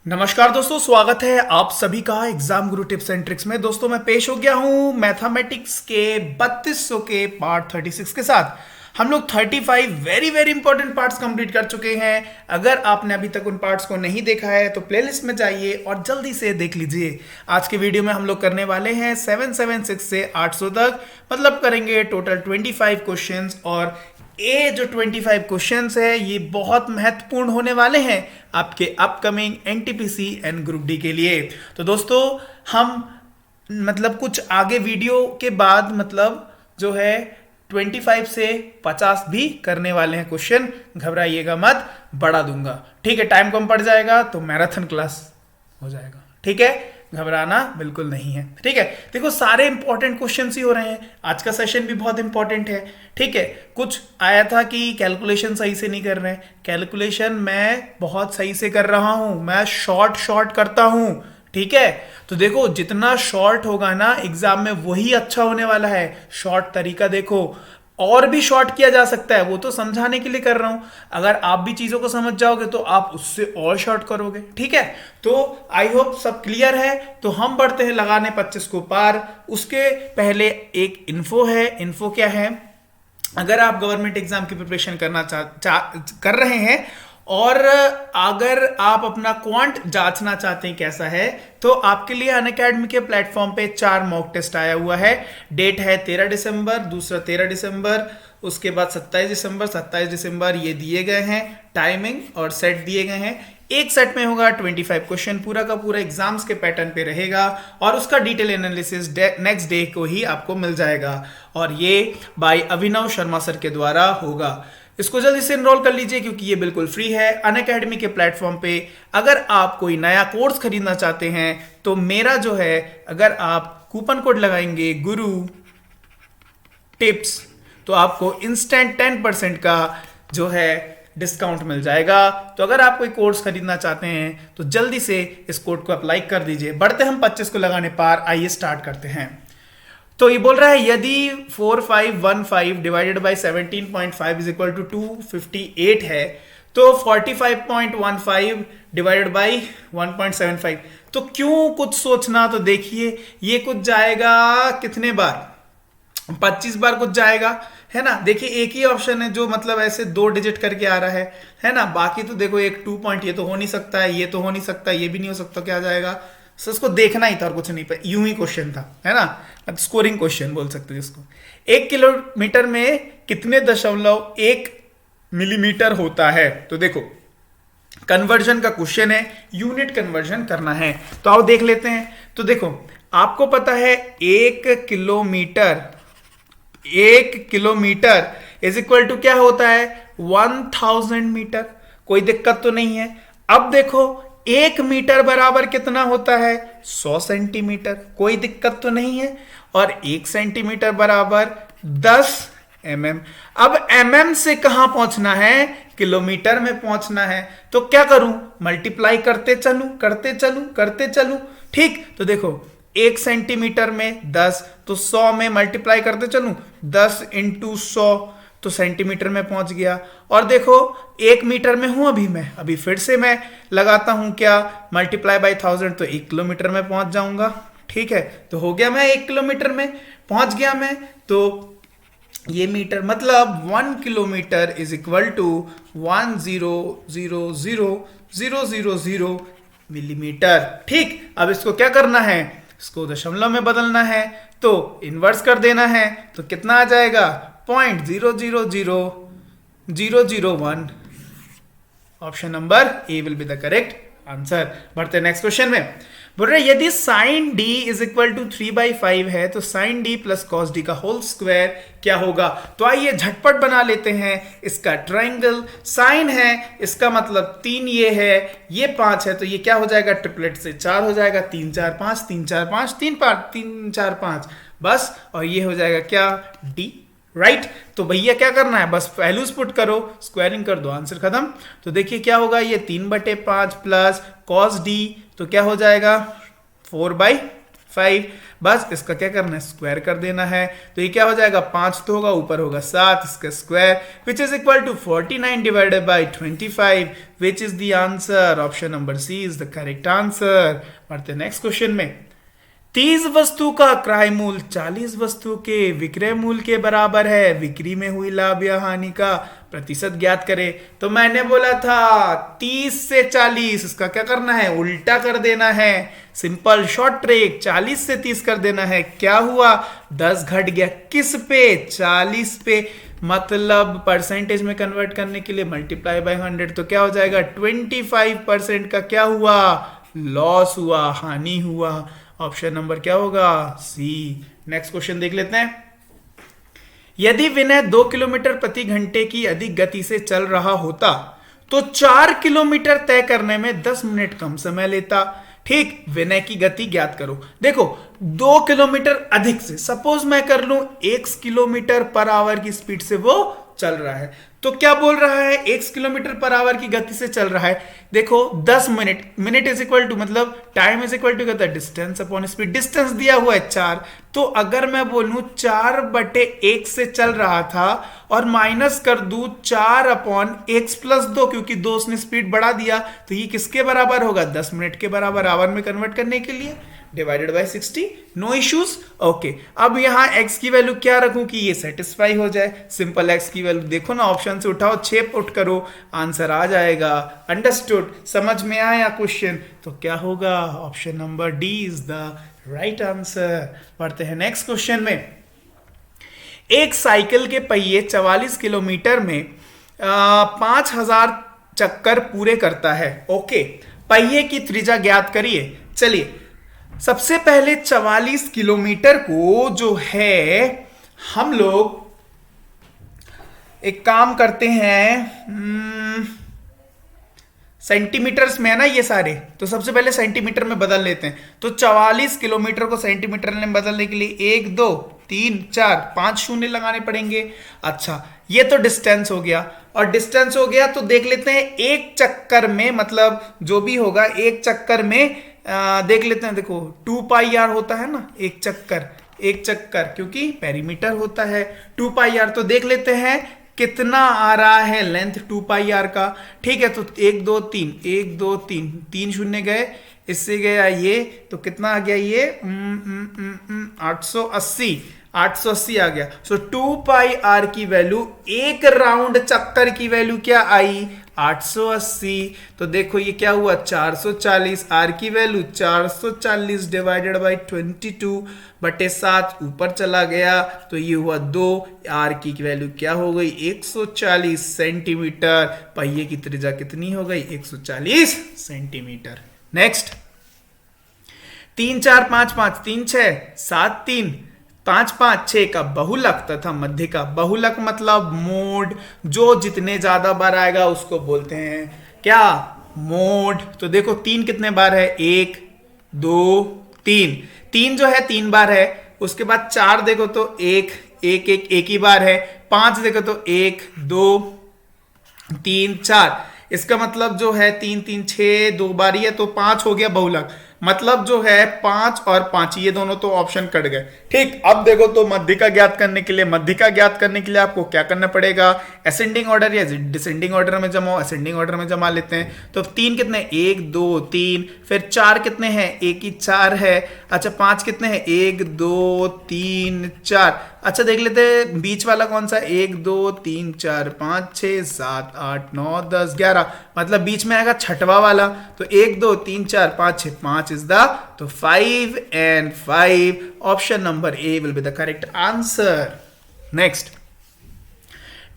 नमस्कार दोस्तों, स्वागत है आप सभी का exam Guru tips and tricks में। दोस्तों मैं पेश हो गया हूं मैथमेटिक्स के 3200 के पार्ट 36 के साथ। हम लोग 35 very very important parts complete कर चुके हैं। अगर आपने अभी तक उन पार्ट्स को नहीं देखा है तो प्लेलिस्ट में जाइए और जल्दी से देख लीजिए। आज के वीडियो में हम लोग करने वाले हैं 776 से 800 तक, मतलब करेंगे टोटल 25 क्वेश्चंस। और ये जो 25 क्वेश्चंस है ये बहुत महत्वपूर्ण होने वाले हैं आपके upcoming NTPC and group D के लिए। तो दोस्तों हम मतलब कुछ आगे वीडियो के बाद मतलब जो है 25 से 50 भी करने वाले हैं क्वेश्चन। घबराइएगा मत, बढ़ा दूंगा। ठीक है, टाइम कम पड़ जाएगा तो मैराथन क्लास हो जाएगा। ठीक है, घबराना बिल्कुल नहीं है। ठीक है, देखो सारे इंपॉर्टेंट क्वेश्चंस ही हो रहे हैं। आज का सेशन भी बहुत इंपॉर्टेंट है। ठीक है, कुछ आया था कि कैलकुलेशन सही से नहीं कर रहे हैं। कैलकुलेशन मैं बहुत सही से कर रहा हूं, मैं शॉर्ट करता हूं। ठीक है, तो देखो जितना शॉर्ट होगा ना एग्जाम में वही अच्छा होने वाला है। शॉर्ट तरीका देखो, और भी शॉर्ट किया जा सकता है, वो तो समझाने के लिए कर रहा हूं। अगर आप भी चीजों को समझ जाओगे तो आप उससे और शॉर्ट करोगे। ठीक है, तो आई होप सब क्लियर है। तो हम बढ़ते हैं लगाने 25 को पार। उसके पहले एक इन्फो है। इन्फो क्या है? अगर आप गवर्नमेंट एग्जाम की प्रिपरेशन कर रहे हैं और अगर आप अपना क्वांट जांचना चाहते हैं कैसा है, तो आपके लिए अनअकैडमी के प्लेटफॉर्म पे 4 मॉक टेस्ट आया हुआ है। डेट है 13 दिसंबर, दूसरा 13 दिसंबर, उसके बाद 27 दिसंबर ये दिए गए हैं। टाइमिंग और सेट दिए गए हैं। एक सेट में होगा 25 क्वेश्चन, पूरा का पूरा एग्जाम्स के पैटर्न पे रहेगा और उसका डिटेल एनालिसिस नेक्स्ट डे को ही आपको मिल जाएगा। और ये बाय अभिनव शर्मा सर के द्वारा होगा। इसको जल्दी से एनरोल कर लीजिए क्योंकि ये बिल्कुल फ्री है अनअकैडमी के प्लेटफॉर्म पे। अगर आप कोई नया कोर्स खरीदना चाहते हैं तो मेरा जो है, अगर आप कूपन कोड लगाएंगे गुरु टिप्स तो आपको इंस्टेंट 10% का जो है डिस्काउंट मिल जाएगा। तो अगर आप कोई कोर्स खरीदना चाहते हैं तो जल्दी से इस कोड को अप्लाई कर दीजिए। बढ़ते हम 25 को लगाने पार। आइए स्टार्ट करते हैं। तो ये बोल रहा है यदि 4515 divided by 17.5 is equal to 258 है तो 45.15 डिवाइडेड बाई 1.75। तो क्यों कुछ सोचना, तो देखिए ये कुछ जाएगा कितने बार, 25 बार कुछ जाएगा, है ना। देखिए एक ही ऑप्शन है जो मतलब ऐसे 2 डिजिट करके आ रहा है ना। बाकी तो देखो एक 2 पॉइंट, ये तो हो नहीं सकता है, ये तो हो नहीं सकता, ये भी नहीं हो सकता। क्या जाएगा? सो इसको देखना ही था और कुछ नहीं पर यूं ही क्वेश्चन था, है ना। स्कोरिंग क्वेश्चन बोल सकते हो इसको। 1 किलोमीटर में कितने 0.1 मिलीमीटर होता है? तो देखो कन्वर्जन का क्वेश्चन है, यूनिट कन्वर्जन करना है। तो आओ देख लेते हैं। तो देखो आपको पता है 1 किलोमीटर इज इक्वल टू क्या होता है? 1000 मीटर। कोई दिक्कत तो नहीं है। अब देखो 1 मीटर बराबर कितना होता है? 100 सेंटीमीटर। कोई दिक्कत तो नहीं है। और 1 सेंटीमीटर बराबर 10 mm। अब mm से कहां पहुंचना है? किलोमीटर में पहुंचना है। तो क्या करूं? मल्टीप्लाई करते चलूं। ठीक, तो देखो 1 सेंटीमीटर में 10, तो 100 में मल्टीप्लाई करते चलूं। 10 इंटू 100 तो सेंटीमीटर में पहुंच गया। और देखो 1 मीटर में हूं अभी फिर से मैं लगाता हूं क्या? मल्टीप्लाई बाई 1000 तो 1 किलोमीटर में पहुंच जाऊंगा। ठीक है, तो हो गया मैं 1 किलोमीटर में पहुंच गया मैं। तो ये मीटर मतलब 1 kilometre is equal to 10000000 millimetre. ठीक, अब इसको क्या करना है? इसको दशमलव में बदलना है, तो इन्वर्स कर देना है। तो कितना आ जाएगा? 0.000001। Option number A will be the correct answer. बढ़ते नेक्स्ट क्वेश्चन में। बोल रहे यदि sine D is equal to 3/5 है तो sine D plus cos D का होल स्क्वायर क्या होगा? तो आइए झटपट बना लेते हैं इसका ट्राइंगल। साइन है, इसका मतलब 3 ये है, ये 5 है, तो ये क्या हो जाएगा? ट्रिपलेट से 4 हो जाएगा। 3 4 5 3 4 5 3 4 5 बस। और ये हो जाएगा क्या? डी। राइट, तो भैया क्या करना है? बस वैल्यूज पुट करो, स्क्वायरिंग कर दो, आंसर खत्म। तो देखिए क्या होगा? ये 3/5 प्लस कॉस डी तो क्या हो जाएगा? 4/5। 5। बस इसका क्या करना है, स्क्वायर कर देना है। तो ये क्या हो जाएगा, 5 तो होगा, ऊपर होगा 7, इसका square which is equal to 49 divided by 25 which is the answer. Option number C is the correct answer. बढ़ते नेक्स्ट क्वेश्चन में। 30 वस्तु का क्रय मूल्य 40 वस्तु के विक्रय मूल्य के बराबर है। बिक्री में हुई लाभ या हानि का प्रतिशत ज्ञात करें। तो मैंने बोला था 30 से 40, इसका क्या करना है, उल्टा कर देना है। सिंपल शॉर्ट ट्रिक, 40 से 30 कर देना है। क्या हुआ, 10 घट गया, किस पे, 40 पे। मतलब परसेंटेज में कन्वर्ट करने के लिए मल्टीप्लाई बाय 100, तो क्या हो जाएगा, 25% का क्या हुआ, लॉस हुआ, हानि हुआ। ऑप्शन नंबर क्या होगा, सी। नेक्स्ट क्वेश्चन देख लेते हैं। यदि विनय 2 किलोमीटर प्रति घंटे की अधिक गति से चल रहा होता तो 4 किलोमीटर तय करने में 10 मिनट कम समय लेता। ठीक, विनय की गति ज्ञात करो। देखो 2 किलोमीटर अधिक से, सपोज मैं कर लूं 1 किलोमीटर पर आवर की स्पीड से वो चल रहा है, तो क्या बोल रहा है, 1 किलोमीटर पर आवर की गति से चल रहा है। देखो 10 minute, minute is equal to मतलब टाइम इज इक्वल टू कहता है डिस्टेंस अपॉन स्पीड। डिस्टेंस दिया हुआ है 4, तो अगर मैं बोलूं 4/1 से चल रहा था और माइनस कर दूं 4/x+2, क्योंकि 2 उसने स्पीड बढ़ा दिया, तो ये किसके बराबर होगा, 10 मिनट के बराबर। आवर में कन्वर्ट करने के लिए divided by 60, no issues. Okay, अब यहां x की वैल्यू क्या रखूं कि ये सेटिस्फाई हो जाए। सिंपल x की वैल्यू देखो ना, ऑप्शन से उठाओ, 6 पुट करो, आंसर आ जाएगा। अंडरस्टूड, समझ में आया क्वेश्चन, तो क्या होगा, option number D is the right answer. पढ़ते हैं नेक्स्ट क्वेश्चन में। एक साइकिल के पहिए 44 किलोमीटर में 5000 चक्कर पूरे करता है। ओके, पहिए की त्रिज्या ज्ञात करिए। चलिए सबसे पहले 44 किलोमीटर को जो है हम लोग एक काम करते हैं, सेंटीमीटर्स में है ना ये सारे, तो सबसे पहले सेंटीमीटर में बदल लेते हैं। तो 44 किलोमीटर को सेंटीमीटर में बदलने के लिए 1 2 3 4 5 शून्य लगाने पड़ेंगे। अच्छा, ये तो डिस्टेंस हो गया, और डिस्टेंस हो गया तो देख लेते हैं एक चक्कर में, मतलब जो भी होगा एक चक्कर में देख लेते हैं। देखो 2πr होता है ना, एक चक्कर क्योंकि पेरीमीटर होता है 2πr, तो देख लेते हैं कितना आ रहा है लेंथ 2πr का। ठीक है, तो 1 2 3 1 2 3 3 शून्य गए, इससे गया ये, तो कितना आ गया ये 880 आ गया। सो 2πr की वैल्यू, एक राउंड चक्कर की वैल्यू क्या आई, 880। तो देखो ये क्या हुआ, 440। आर की वैल्यू 440 डिवाइडेड बाई 22/7 ऊपर चला गया, तो ये हुआ 2। आर की वैल्यू क्या हो गई, 140 सेंटीमीटर। पहिए की त्रिज्या कितनी हो गई, 140 सेंटीमीटर। नेक्स्ट, 3 4 5 5 3 6 7 3 5 5 6 का बहुलक तथा मध्य का बहुलक मतलब मोड, जो जितने ज्यादा बार आएगा उसको बोलते हैं क्या, मोड। तो देखो 3 कितने बार है, 1 2 3, 3 जो है 3 बार है। उसके बाद 4 देखो तो 1 ही बार है। 5 देखो तो 1 2 3 4, इसका मतलब जो है 3 3 6 2 बार ही है, तो 5 हो गया बहुलक। मतलब जो है 5 और 5, ये दोनों तो ऑप्शन कट गए। ठीक, अब देखो तो मध्य का ज्ञात करने के लिए आपको क्या करना पड़ेगा, असेंडिंग ऑर्डर या डिसेंडिंग ऑर्डर में जमाओ। असेंडिंग ऑर्डर में जमा लेते हैं, तो 3 कितने, 1 2 3, फिर 4 कितने हैं, 1 ही 4 है। अच्छा 5 कितने हैं, 1 2 3 4। अच्छा देख लेते हैं बीच वाला कौन सा, 1 2 3 4 5 6 7 8 9 10 11, मतलब बीच में आएगा छठवा वाला। तो 1 2 3 4 5 6, 5 इज द, तो 5 and 5, option number A will be the correct answer. Next,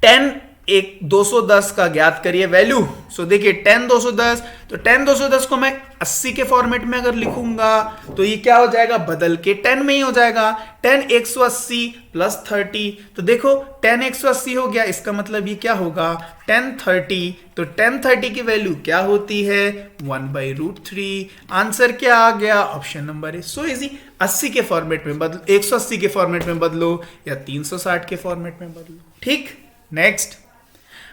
10 एक 210 का ज्ञात करिए वैल्यू। सो देखिए 10 210, तो 10 210 को मैं 80 के फॉर्मेट में अगर लिखूंगा तो ये क्या हो जाएगा, बदल के 10 में ही हो जाएगा। 10 180 प्लस 30, तो देखो 10 180 हो गया, इसका मतलब ये क्या होगा 10 30। तो 10 30 की वैल्यू क्या होती है, 1/√3। आंसर क्या आ गया, ऑप्शन नंबर ए। सो इजी, 80 के फॉर्मेट में बदलो, 180 के फॉर्मेट में बदलो या 360 के फॉर्मेट में बदलो। ठीक, नेक्स्ट,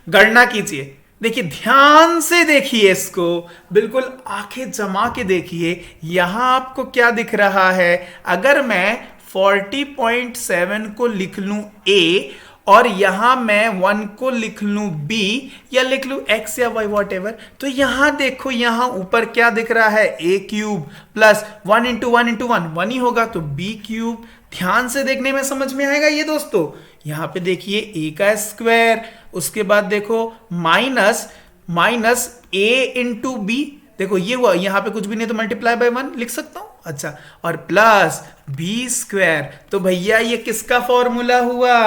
गणना कीजिए। देखिए ध्यान से देखिए इसको, बिल्कुल आंखें जमा के देखिए। यहां आपको क्या दिख रहा है? अगर मैं 40.7 को लिख लूं ए और यहां मैं 1 को लिख लूं बी या लिख लूं एक्स या वाई वॉट एवर, तो यहां देखो यहां ऊपर क्या दिख रहा है? ए क्यूब प्लस 1 इंटू 1 इंटू 1 1 ही होगा, तो बी क्यूब। ध्यान से देखने में समझ में आएगा ये दोस्तों। यहां पे देखिए ए का स्क्वायर, उसके बाद देखो माइनस ए इंटू बी, देखो ये हुआ, यहां पे कुछ भी नहीं तो मल्टीप्लाई बाय 1 लिख सकता हूं। अच्छा, और प्लस बी स्क्वायर, तो भैया ये किसका फॉर्मूला हुआ?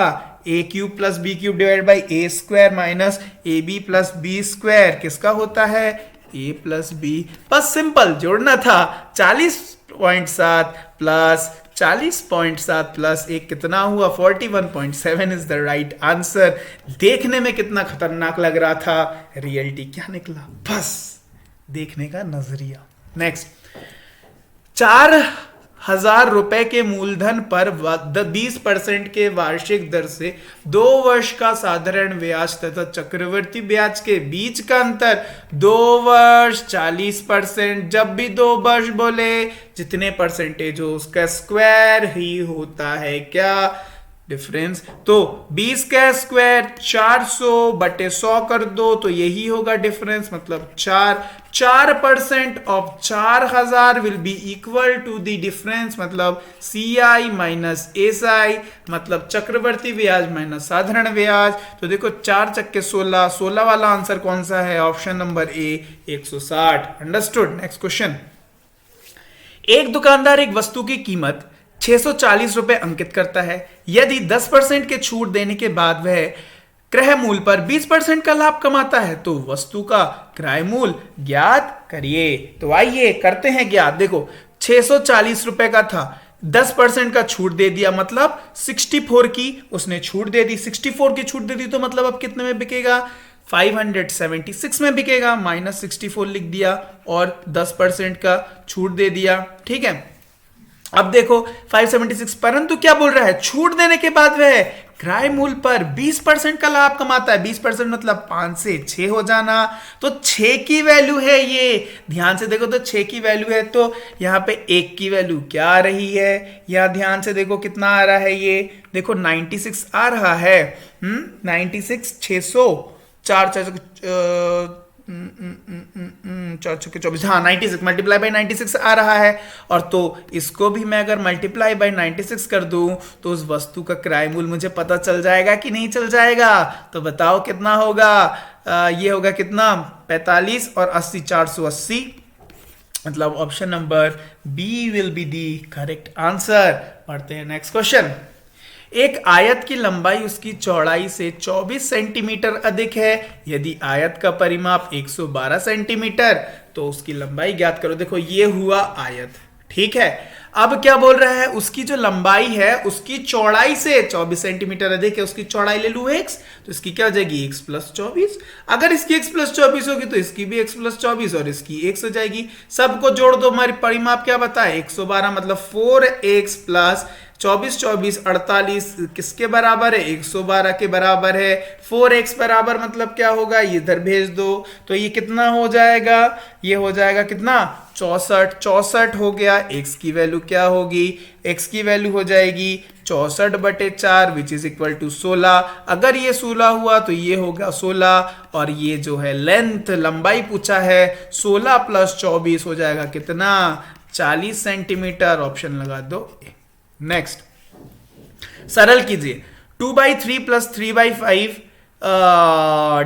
A cube plus B cube divide by A square minus A B plus B square किसका होता है? A plus B. बस सिंपल जोड़ना था। 40.7 प्लस 40.7 प्लस एक कितना हुआ? 41.7 इज द राइट आंसर। देखने में कितना खतरनाक लग रहा था, रियलिटी क्या निकला? बस देखने का नजरिया। नेक्स्ट, 4,000 रुपए के मूलधन पर 20% के वार्षिक दर से 2 वर्ष का साधारण ब्याज तथा चक्रवृद्धि ब्याज के बीच का अंतर 2 वर्ष 40%। जब भी 2 वर्ष बोले जितने परसेंटेज हो उसका स्क्वायर ही होता है क्या? डिफरेंस। तो 20 का स्क्वायर 400 बटे 100 कर दो तो यही होगा डिफरेंस, मतलब 4% of 4,000 will be equal to the difference, मतलब CI माइनस SI, मतलब चक्रवर्ती ब्याज माइनस साधारण ब्याज। तो देखो 4 चक्के 16, 16 वाला आंसर कौन सा है? ऑप्शन नंबर ए 160। अंडरस्टूड। Next question. एक दुकानदार एक वस्तु की कीमत 640 रुपए अंकित करता है। यदि 10% के छूट देने के बाद वह क्रय मूल्य पर 20% का लाभ कमाता है तो वस्तु का क्रय मूल्य ज्ञात करिए। तो आइए करते हैं ज्ञात। देखो 640 रुपए का था, 10% का छूट दे दिया, मतलब 64 की उसने छूट दे दी। 64 की छूट दे दी तो मतलब अब कितने में बिकेगा? 576 में बिकेगा। माइनस 64 लिख दिया और 10% का छूट दे दिया। ठीक है, अब देखो 576, परंतु क्या बोल रहा है? छूट देने के बाद वह क्रय मूल्य पर 20% का लाभ कमाता है। 20% मतलब 5 से 6 हो जाना, तो 6 की वैल्यू है ये। ध्यान से देखो तो 6 की वैल्यू है, तो यहाँ पे 1 की वैल्यू क्या आ रही है? यहाँ ध्यान से देखो कितना आ रहा है, ये देखो 96 आ रहा है। 96 600 4 छक्के 24, हाँ 96 मल्टीप्लाई बाई 96 आ रहा है। और तो इसको भी मैं अगर मल्टीप्लाई बाई 96 कर दूं तो उस वस्तु का क्रय मूल्य मुझे पता चल जाएगा कि नहीं चल जाएगा? तो बताओ कितना होगा? ये होगा कितना? 45 और 80 480, मतलब option number B will be the correct answer. पढ़ते हैं नेक्स्ट क्वेश्चन। एक आयत की लंबाई उसकी चौड़ाई से 24 सेंटीमीटर अधिक है। यदि आयत का परिमाप 112 सेंटीमीटर तो उसकी लंबाई ज्ञात करो। देखो ये हुआ आयत, ठीक है। अब क्या बोल रहा है? उसकी जो लंबाई है उसकी चौड़ाई से 24 सेंटीमीटर अधिक है। उसकी चौड़ाई ले लू x, तो इसकी क्या हो जाएगी? x plus 24। अगर इसकी x प्लस 24 होगी तो इसकी भी x प्लस 24 और इसकी x हो जाएगी। सबको जोड़ दो, हमारी परिमाप क्या बताए? 112, मतलब 4x प्लस 24 24 48 किसके बराबर है? 112 के बराबर है। 4x बराबर मतलब क्या होगा? ये इधर भेज दो, तो ये कितना हो जाएगा? ये हो जाएगा कितना? 64। 64 हो गया। x की वैल्यू क्या होगी? x की वैल्यू हो जाएगी 64 बटे 4 विच इज इक्वल टू 16। अगर ये 16 हुआ तो ये होगा 16, और ये जो है लेंथ लंबाई पूछा है 16 प्लस 24 हो जाएगा कितना? 40 सेंटीमीटर। ऑप्शन लगा दो। नेक्स्ट, सरल कीजिए। 2/3 प्लस 3/5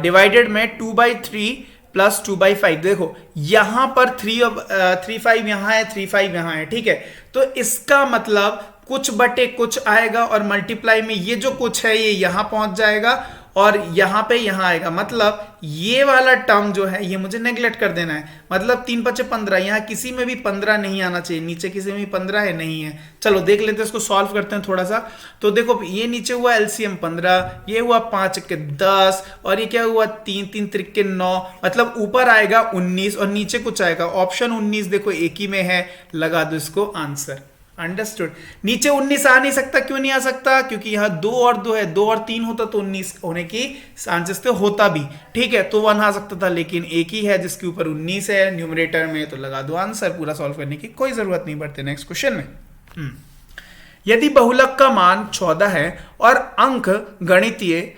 डिवाइडेड में 2/3 प्लस 2/5। देखो यहां पर 3/5 यहां है, 3/5 यहां है, ठीक है। तो इसका मतलब कुछ बटे कुछ आएगा और मल्टीप्लाई में ये जो कुछ है ये यहां पहुंच जाएगा और यहां पे यहां आएगा। मतलब ये वाला टर्म जो है ये मुझे नेगलेक्ट कर देना है। मतलब 3 × 5 = 15। यहां किसी में भी 15 नहीं आना चाहिए। नीचे किसी में भी 15 है, नहीं है। चलो देख लेते हैं, इसको सॉल्व करते हैं थोड़ा सा। तो देखो ये नीचे हुआ एलसीएम 15, ये हुआ 5 × 10 और ये क्या हुआ 3 3 × 9, मतलब ऊपर आएगा 19 और नीचे कुछ आएगा। ऑप्शन 19 देखो एक ही में है, लगा दो इसको आंसर। अंडरस्टूड। नीचे 19 आ नहीं सकता, क्यों नहीं आ सकता? क्योंकि यहाँ 2 और 2 है, 2 और 3 होता तो 19 होने की चांसेस थे, होता भी। ठीक है, तो 1 आ सकता था, लेकिन एक ही है जिसके ऊपर 19 है न्यूमरेटर में, तो लगा दो आंसर। पूरा सॉल्व करने की कोई जरूरत नहीं पड़ती। नेक्स्ट क्वेश्चन में, यदि बहुलक का मान 14 है और अंक गणितीय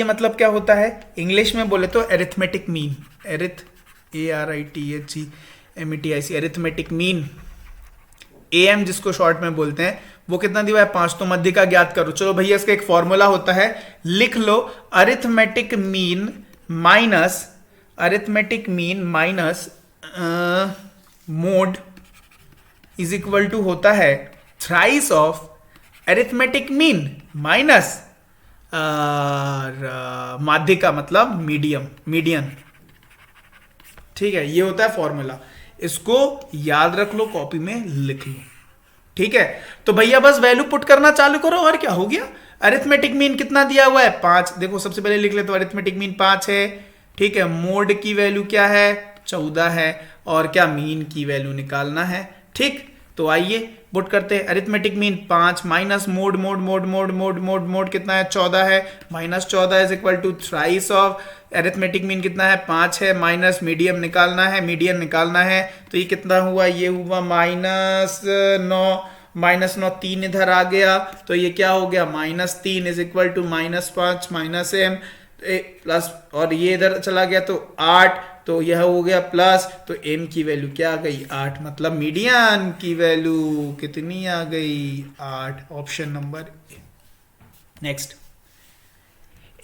मतलब क्या होता है? इंग्लिश में बोले तो arithmetic mean, ARITHMETIC, arithmetic mean, AM जिसको शॉर्ट में बोलते हैं, वो कितना दिया है? 5। तो मध्य का ज्ञात करो। चलो भैया, इसका एक फॉर्मूला होता है, लिख लो। Arithmetic mean minus mode is equal to होता है thrice of arithmetic mean minus माध्यिका मतलब मीडियन। ठीक है, ये होता है फॉर्मूला, इसको याद रख लो, कॉपी में लिख लो। ठीक है, तो भैया बस वैल्यू पुट करना चालू करो, और क्या हो गया? अरिथमेटिक मीन कितना दिया हुआ है? 5। देखो सबसे पहले लिख ले, तो अरिथमेटिक मीन 5 है। ठीक है, मोड की वैल्यू क्या है? 14 है। और क्या? मीन की वैल्यू निकालना है। ठीक, तो आइए पुट करते हैं। अरिथमेटिक मीन 5 माइनस मोड कितना है? 14 है। Minus 14 is equal to thrice of arithmetic mean कितना है? 5 है, माइनस मीडियन निकालना है। तो ये कितना हुआ? ये हुआ -9 3 इधर आ गया, तो ये क्या हो गया? -3 is equal to -5 minus m plus, और ये इधर चला गया तो 8, तो यह हो गया प्लस, तो m की वैल्यू क्या आ गई? 8। मतलब मीडियन की वैल्यू कितनी आ गई? 8। ऑप्शन नंबर ए। नेक्स्ट,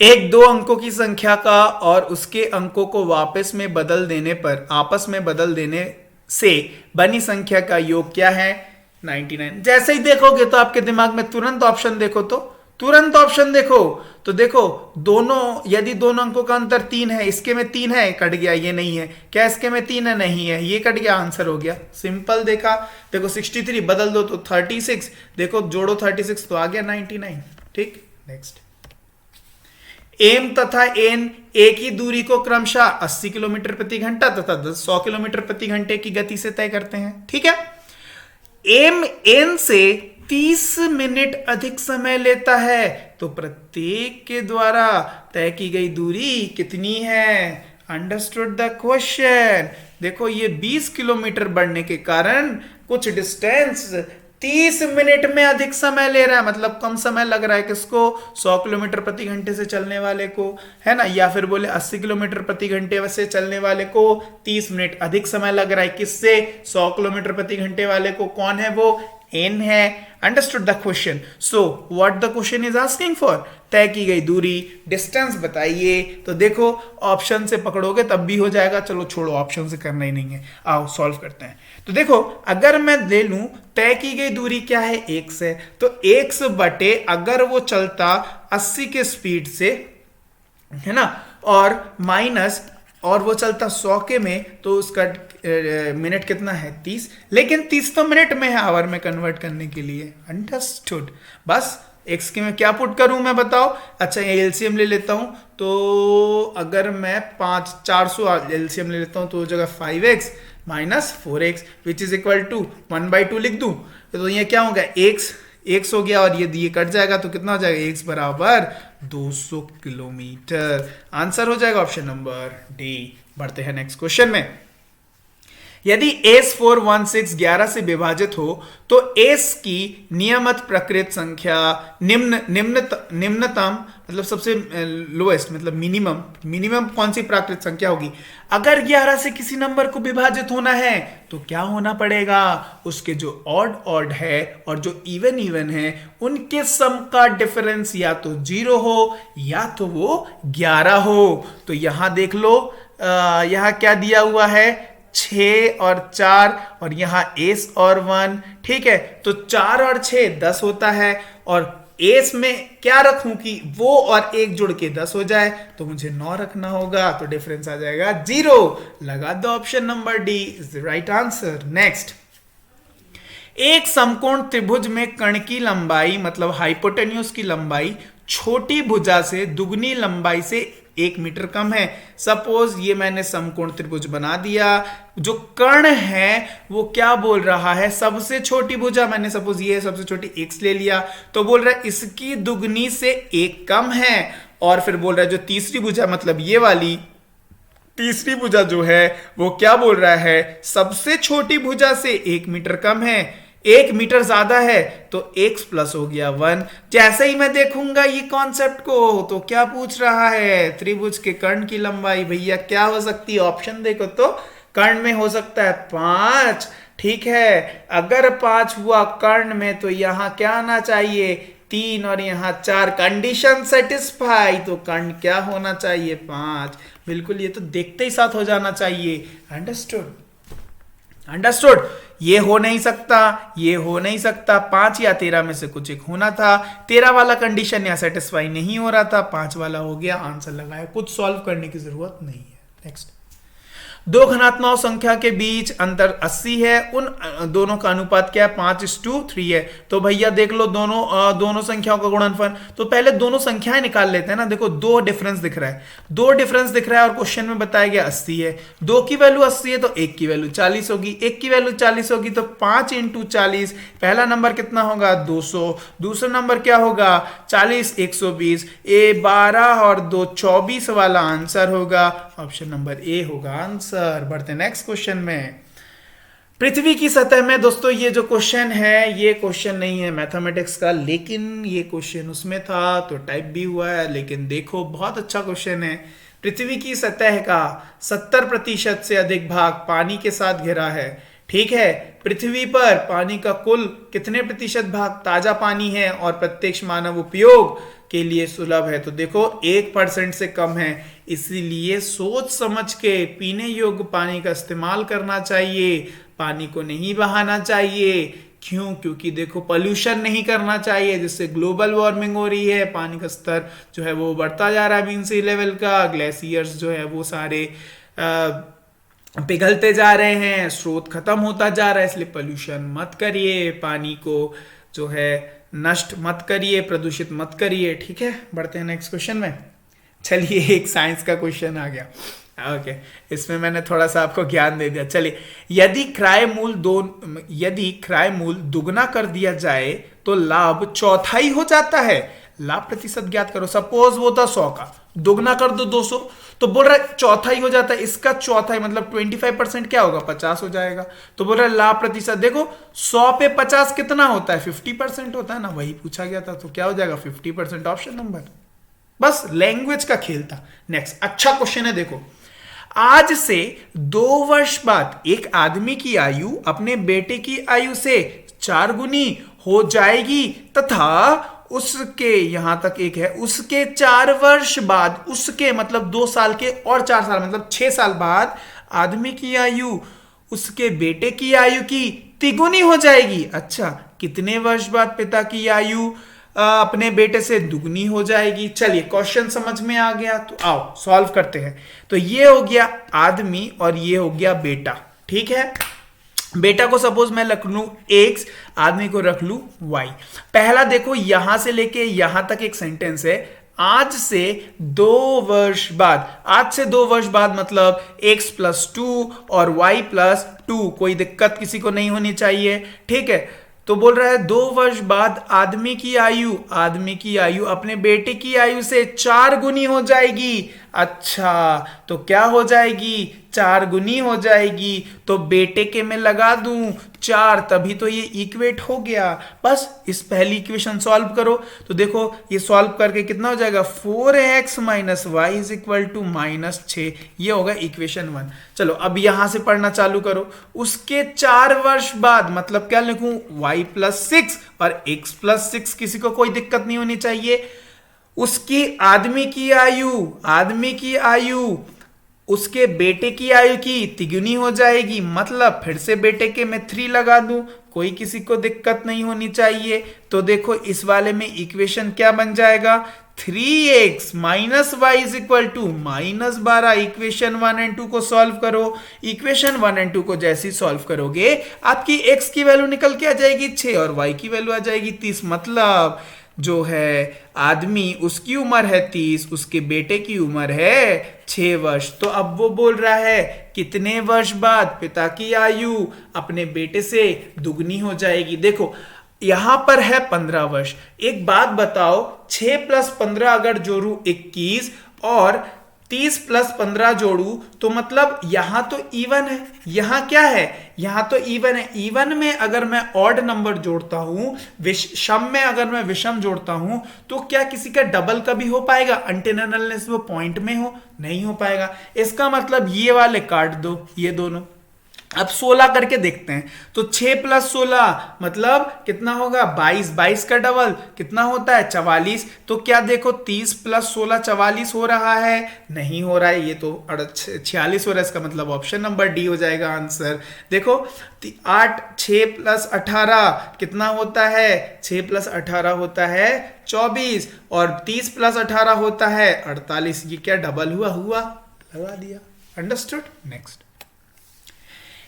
एक 2 अंकों की संख्या का और उसके अंकों को आपस में बदल देने से बनी संख्या का योग क्या है? 99। जैसे ही देखोगे तो आपके दिमाग में तुरंत ऑप्शन देखो, तो देखो यदि दोनों अंकों का अंतर 3 है, इसके में 3 है, कट गया, ये नहीं है। क्या इसके में 3 है? नहीं है, ये कट गया, आंसर हो गया। सिंपल देखा। देखो 63 बदल दो तो 36, देखो जोड़ो 36 तो आ गया 99। ठीक, नेक्स्ट, एम तथा एन एक ही दूरी को क्रमशः 80 किलोमीटर प्रति घंटा तथा 100 किलोमीटर प्रति घंटे की गति से तय करते हैं। ठीक है, एम एन से 30 मिनट अधिक समय लेता है, तो प्रत्येक के द्वारा तय की गई दूरी कितनी है? Understood the question. देखो ये 20 किलोमीटर बढ़ने के कारण कुछ डिस्टेंस 30 मिनट में अधिक समय ले रहा है, मतलब कम समय लग रहा है किसको? 100 किलोमीटर प्रति घंटे से चलने वाले को, है ना? या फिर बोले 80 किलोमीटर प्रति घंटे से चलने वाले को 30 मिनट अधिक समय लग रहा है, किससे? 100 किलोमीटर प्रति घंटे वाले को। कौन है वो? n है। Understood the question. So what the question is asking for? तय की गई दूरी, डिस्टेंस बताइए। तो देखो ऑप्शन से पकड़ोगे तब भी हो जाएगा। चलो छोड़ो, ऑप्शन से करना ही नहीं है, आओ सॉल्व करते हैं। तो देखो अगर मैं ले लूं तय की गई दूरी क्या है? 1 है, तो 1 बटे अगर वो चलता 80 के स्पीड से, है ना, और माइनस और वो चलता 100 के में, तो उसका मिनट कितना है? 30। लेकिन 30 तो मिनट में है, आवर में कन्वर्ट करने के लिए। अंडरस्टूड। बस एक्स के में क्या पुट करूं मैं, बताओ? अच्छा ये एलसीएम ले लेता हूं, तो अगर मैं 400 एलसीएम ले लेता हूं तो जगह 5x minus 4x which is equal to 1/2 लिख दूं, तो ये क्या होगा? x हो गया, और ये कट जाएगा तो कितना हो जाएगा? x बराबर 200 किलोमीटर। आंसर हो जाएगा ऑप्शन नंबर डी। बढ़ते हैं नेक्स्ट क्वेश्चन में। यदि S416 11 से विभाजित हो तो S की नियमित प्रकृत संख्या निम्नतम मतलब सबसे लोएस्ट मतलब मिनिमम कौन सी प्राकृत संख्या होगी? अगर 11 से किसी नंबर को विभाजित होना है तो क्या होना पड़ेगा? उसके जो ऑड है और जो इवन है उनके सम का डिफरेंस या तो 0 हो या तो वो 11 हो। तो यहां देख लो, यहां क्या दिया हुआ है? 6 और 4 और यहां एस और 1। ठीक है, तो 4 और 6 10 होता है, और एस में क्या रखूं कि वो और 1 जुड़ के 10 हो जाए, तो मुझे 9 रखना होगा, तो डिफरेंस आ जाएगा 0। लगा दो, option number D is the right answer. Next, एक समकोण त्रिभुज में कण की लंबाई मतलब हाइपोटेन्यूज की लंबाई छोटी भुजा से दुगनी लंबाई से 1 मीटर कम है। सपोज ये मैंने समकोण त्रिभुज बना दिया, जो कर्ण है वो क्या बोल रहा है, सबसे छोटी भुजा, मैंने सपोज ये सबसे छोटी x ले लिया, तो बोल रहा है इसकी दुगनी से 1 कम है। और फिर बोल रहा है जो तीसरी भुजा मतलब ये वाली तीसरी भुजा जो है वो क्या बोल रहा है, सबसे छोटी भुजा से 1 मीटर कम है, 1 मीटर ज्यादा है, तो x प्लस हो गया 1। जैसे ही मैं देखूंगा ये कॉन्सेप्ट को तो क्या पूछ रहा है, त्रिभुज के कर्ण की लंबाई भैया क्या हो सकती है, ऑप्शन देखो तो कर्ण में हो सकता है 5, ठीक है। अगर 5 हुआ कर्ण में तो यहां क्या आना चाहिए 3 और यहाँ 4, कंडीशन सेटिस्फाई, तो कर्ण क्या होना चाहिए 5। बिल्कुल, ये तो देखते ही साथ हो जाना चाहिए। Understood, understood. ये हो नहीं सकता, ये हो नहीं सकता, 5 या 13 में से कुछ एक होना था। 13 वाला कंडीशन यहाँ सेटिस्फाई नहीं हो रहा था, 5 वाला हो गया, आंसर लगाया, कुछ सॉल्व करने की जरूरत नहीं है। नेक्स्ट, दो घनात्मक संख्या के बीच अंतर 80 है, उन दोनों का अनुपात क्या है 5:3 है। तो भैया देख लो दोनों संख्याओं का गुणनफल, तो पहले दोनों संख्याएं निकाल लेते हैं ना। देखो 2 डिफरेंस दिख रहा है, 2 डिफरेंस दिख रहा है और क्वेश्चन में बताया गया 80 है। 2 की वैल्यू 80 है तो 1 की वैल्यू 40 होगी, 1 की वैल्यू 40 होगी तो 5 × 40, पहला नंबर कितना होगा 200, दूसरा नंबर क्या होगा 40, 120, ए 12 और 2 24 वाला आंसर होगा, ऑप्शन नंबर ए होगा आंसर। बढ़ते नेक्स्ट क्वेश्चन में। पृथ्वी की सतह में, दोस्तों ये जो क्वेश्चन है ये क्वेश्चन नहीं है मैथमेटिक्स का, लेकिन ये क्वेश्चन उसमें था तो टाइप भी हुआ है, लेकिन देखो बहुत अच्छा क्वेश्चन है। पृथ्वी की सतह का 70% से अधिक भाग पानी के साथ घिरा है, ठीक है। पृथ्वी पर पानी का कुल कितने प्रतिशत भाग ताजा पानी है और प्रत्यक्ष मानव उपयोग के लिए सुलभ है, तो देखो 1% से कम है, इसीलिए सोच समझ के पीने योग्य पानी का इस्तेमाल करना चाहिए, पानी को नहीं बहाना चाहिए। क्यों? क्योंकि देखो पोल्यूशन नहीं करना चाहिए, जिससे ग्लोबल वार्मिंग हो रही है, पानी का स्तर जो है वो बढ़ता जा रहा है, मीन सी लेवल का, ग्लेशियर्स जो है वो सारे पिघलते जा रहे हैं, स्रोत खत्म होता जा रहा है, इसलिए पोल्यूशन मत करिए, पानी को जो है नष्ट मत करिए, प्रदूषित मत करिए, ठीक है। बढ़ते हैं नेक्स्ट क्वेश्चन में। चलिए एक साइंस का क्वेश्चन आ गया, ओके इसमें मैंने थोड़ा सा आपको ज्ञान दे दिया। चलिए, यदि क्रय मूल दुगना कर दिया जाए तो लाभ चौथाई हो जाता है, लाभ प्रतिशत ज्ञात करो। सपोज वो था 100 का, दुगना कर दो 200, तो बोल रहा है चौथाई हो जाता है, इसका चौथाई मतलब 25% क्या होगा 50 हो जाएगा। तो बोल रहा है लाभ प्रतिशत, देखो 100 पे 50 कितना होता है 50% होता है ना, वही पूछा गया था, तो क्या हो जाएगा 50%, ऑप्शन नंबर। बस लैंग्वेज का खेल था। नेक्स्ट, अच्छा क्वेश्चन है, देखो आज से 2 वर्ष बाद एक आदमी की आयु अपने बेटे की आयु से 4 गुनी हो जाएगी तथा उसके, यहां तक एक है, उसके 4 वर्ष बाद, उसके मतलब 2 साल के और 4 साल मतलब 6 साल बाद आदमी की आयु उसके बेटे की आयु की तिगुनी हो जाएगी। अच्छा, कितने वर्ष बाद पिता की आयु अपने बेटे से दुगनी हो जाएगी। चलिए क्वेश्चन समझ में आ गया, तो आओ सॉल्व करते हैं। तो ये हो गया आदमी और ये हो गया बेटा, ठीक है। बेटा को सपोज मैं रख लूं x, आदमी को रख लूं y। पहला देखो यहां से लेके यहां तक एक सेंटेंस है, आज से 2 वर्ष बाद, आज से 2 वर्ष बाद मतलब x + 2 और y + 2, कोई दिक्कत किसी को नहीं होनी चाहिए, ठीक है। तो बोल रहा है 2 वर्ष बाद आदमी की आयु अपने बेटे की आयु से 4 गुनी हो जाएगी। अच्छा, तो क्या हो जाएगी 4 गुनी हो जाएगी, तो बेटे के मैं लगा दूं 4, तभी तो ये इक्वेट हो गया। बस इस पहली इक्वेशन सॉल्व करो, तो देखो ये सॉल्व करके कितना हो जाएगा 4x - y = -6, ये होगा इक्वेशन 1। चलो अब यहां से पढ़ना चालू करो। उसके 4 वर्ष बाद मतलब क्या लिखूं y + 6 और x + 6, किसी को कोई दिक्कत नहीं होनी चाहिए। उसकी आदमी की आयु उसके बेटे की आयु की तिगुनी हो जाएगी, मतलब फिर से बेटे के मैं 3 लगा दूं, कोई किसी को दिक्कत नहीं होनी चाहिए। तो देखो इस वाले में इक्वेशन क्या बन जाएगा 3x - y = -12। इक्वेशन 1 और 2 को सॉल्व करो। इक्वेशन 1 और 2 को जैसे ही सॉल्व करोगे आपकी x की वैल्यू निकल के आ जाएगी 6 और y की वैल्यू आ जाएगी 30, मतलब जो है आदमी, उसकी उम्र है 30, उसके बेटे की उम्र है 6 वर्ष। तो अब वो बोल रहा है कितने वर्ष बाद पिता की आयु अपने बेटे से दुगनी हो जाएगी। देखो यहां पर है 15 वर्ष। एक बात बताओ, 6 + 15 अगर जोड़ू 21 और 30 + 15 जोड़ू तो मतलब यहां तो इवन है। यहां क्या है, यहां तो इवन है। इवन में अगर मैं ऑड नंबर जोड़ता हूं, विषम में अगर मैं विषम जोड़ता हूं, तो क्या किसी का डबल कभी हो पाएगा अनटिल अनलेस वो पॉइंट में हो? नहीं हो पाएगा। इसका मतलब ये वाले काट दो, ये दोनों। अब 16 करके देखते हैं। तो 6 + 16 मतलब कितना होगा? 22। 22 का डबल कितना होता है? 44। तो क्या देखो 30 + 16 44 हो रहा है? नहीं हो रहा है, ये तो 46 हो रहा है। इसका मतलब ऑप्शन नंबर डी हो जाएगा आंसर। देखो 8 6 + 18 कितना होता है? 6 + 18 होता है 24 और 30 + 18 होता है 48। ये क्या डबल हुआ? लगा दिया। अंडरस्टूड? नेक्स्ट।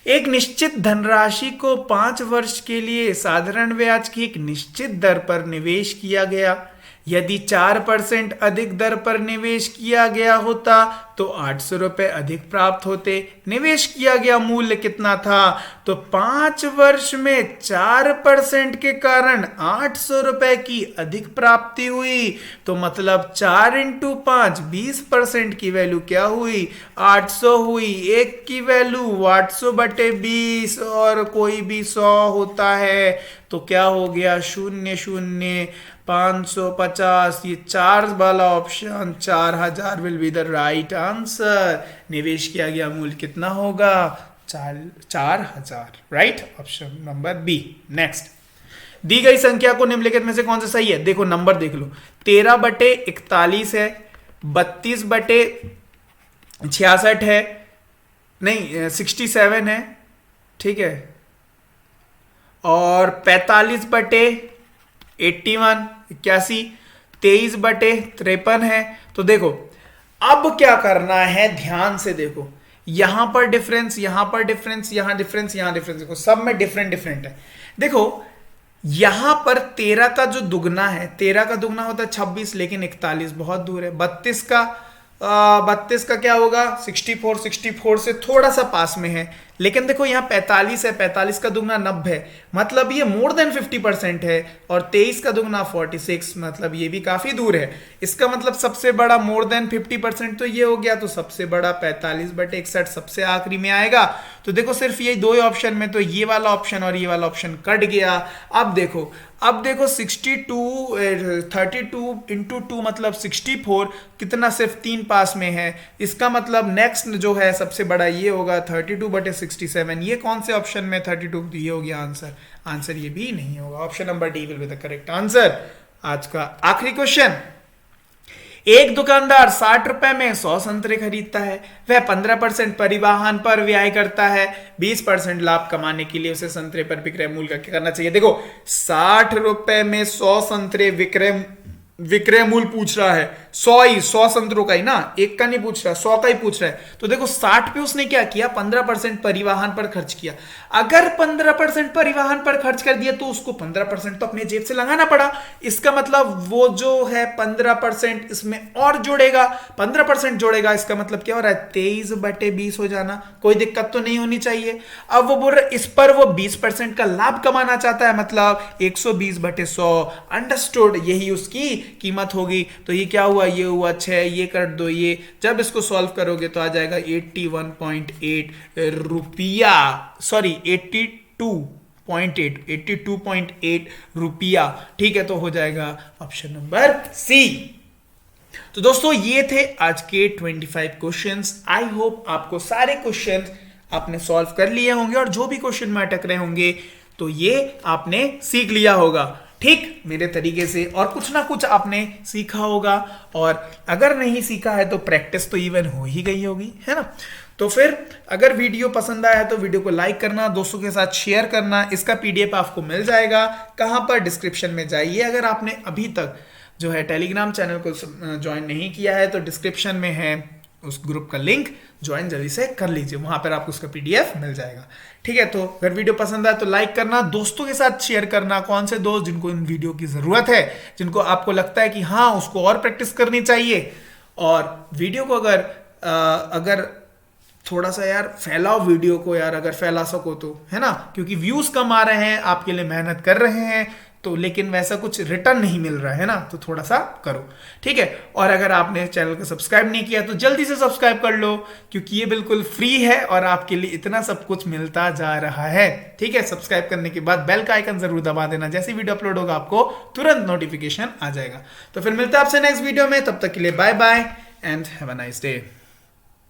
एक निश्चित धनराशि को 5 वर्ष के लिए साधारण ब्याज की एक निश्चित दर पर निवेश किया गया। यदि 4% अधिक दर पर निवेश किया गया होता तो 800 रुपए अधिक प्राप्त होते। निवेश किया गया मूल्य कितना था? तो 5 वर्ष में 4% के कारण 800 रुपए की अधिक प्राप्ति हुई। तो मतलब 4 × 5 20% की वैल्यू क्या हुई? 800 हुई। एक की वैल्यू 800/20 और कोई भी 100 होता है तो क्या हो गया? 0 0 550। ये 4 वाला option 4000 will be the right answer. निवेश किया गया मूल्य कितना होगा? 4000। Right, option number B. Next. दी गई संख्या को निम्नलिखित में से कौन सा सही है? देखो नंबर देख लो। 13/41 है, 32/66 है, नहीं 67 है, ठीक है, और 45/81 81, 23/53 है। तो देखो अब क्या करना है, ध्यान से देखो। यहां पर डिफरेंस, यहां पर डिफरेंस, यहां डिफरेंस, यहां डिफरेंस, देखो सब में डिफरेंट है। देखो यहां पर 13 का जो दुगना है, 13 का दुगना होता है 26, लेकिन 41 बहुत दूर है। 32 का क्या होगा? 64, 64 से थोड़ा सा पास में है। लेकिन देखो यहाँ 45 है, 45 का दुगना 90 है, मतलब ये मोर देन 50% है। और 23 का दुगना 46, मतलब ये भी काफी दूर है। इसका मतलब सबसे बड़ा मोर देन 50% तो ये हो गया। तो सबसे बड़ा 45/61 सबसे आखिरी में आएगा। तो देखो सिर्फ ये दो ऑप्शन में तो ये वाला ऑप्शन और ये वाला ऑप्शन कट गया। अब देखो 62 32 × 2 मतलब 64, कितना? सिर्फ 3 पास में है। इसका मतलब नेक्स्ट जो है सबसे बड़ा ये होगा 32/67। ये कौन से ऑप्शन में 32? ये हो गया आंसर। आंसर ये भी नहीं होगा। Option number D will be the correct answer. आज का आखिरी क्वेश्चन। एक दुकानदार 60 रुपए में 100 संतरे खरीदता है। वह 15% परिवहन पर व्यय करता है। 20% लाभ कमाने के लिए उसे संतरे पर विक्रय मूल्य का क्या करना चाहिए? देखो 60 रुपए में 100 संतरे विक्रय मूल्य पूछ रहा है। 100 संतरों का ही ना, एक का नहीं पूछ रहा, 100 का ही पूछ रहा है। तो देखो 60 पे उसने क्या किया? 15% परिवहन पर खर्च किया। अगर 15% परिवहन पर खर्च कर दिया तो उसको 15% तो अपने जेब से लगाना पड़ा। इसका मतलब वो जो है 15% इसमें और जोड़ेगा, 15% जोड़ेगा। इसका मतलब क्या हो रहा है? 23/20 हो जाना। कोई दिक्कत तो नहीं होनी चाहिए। अब वो बोल रहा है इस पर वो 20% का लाभ कमाना चाहता है, मतलब 120/100। अंडरस्टूड? यही उसकी कीमत होगी। तो ये क्या हुआ? ये हुआ 6, ये कर दो। ये जब इसको सॉल्व करोगे तो आ जाएगा 81.8 रुपया, सॉरी 82.8 रुपया। ठीक है, तो हो जाएगा ऑप्शन नंबर सी। तो दोस्तों ये थे आज के 25 क्वेश्चंस। आई होप आपको सारे क्वेश्चंस आपने सॉल्व कर लिए होंगे और जो भी क्वेश्चन में अटक रहे होंगे तो ये आपने सीख लिया होगा ठीक मेरे तरीके से, और कुछ ना कुछ आपने सीखा होगा। और अगर नहीं सीखा है तो प्रैक्टिस तो इवन हो ही गई होगी, है ना। तो फिर अगर वीडियो पसंद आया तो वीडियो को लाइक करना, दोस्तों के साथ शेयर करना। इसका पीडीएफ आपको मिल जाएगा कहां पर? डिस्क्रिप्शन में जाइए। अगर आपने अभी तक जो है टेलीग्राम चैनल को ज्वाइन नहीं किया है तो डिस्क्रिप्शन में है, उस ग्रुप का लिंक ज्वाइन जल्दी से कर लीजिए, वहां पर आपको उसका पीडीएफ मिल जाएगा। ठीक है, तो अगर वीडियो पसंद आए तो लाइक करना, दोस्तों के साथ शेयर करना। कौन से दोस्त जिनको इन वीडियो की जरूरत है, जिनको आपको लगता है कि हाँ उसको और प्रैक्टिस करनी चाहिए। और वीडियो को अगर थोड़ा सा यार फैलाओ वीडियो को यार, अगर फैला सको तो, है ना, क्योंकि व्यूज कम आ रहे हैं, आपके लिए मेहनत कर रहे हैं तो, लेकिन वैसा कुछ रिटर्न नहीं मिल रहा है ना, तो थोड़ा सा करो। ठीक है, और अगर आपने चैनल को सब्सक्राइब नहीं किया तो जल्दी से सब्सक्राइब कर लो, क्योंकि ये बिल्कुल फ्री है और आपके लिए इतना सब कुछ मिलता जा रहा है। ठीक है, सब्सक्राइब करने के बाद बेल का आइकन जरूर दबा देना, जैसे वीडियो अपलोड होगा आपको तुरंत नोटिफिकेशन आ जाएगा। तो फिर मिलते हैं आपसे नेक्स्ट वीडियो में, तब तक के लिए bye bye and have a nice day.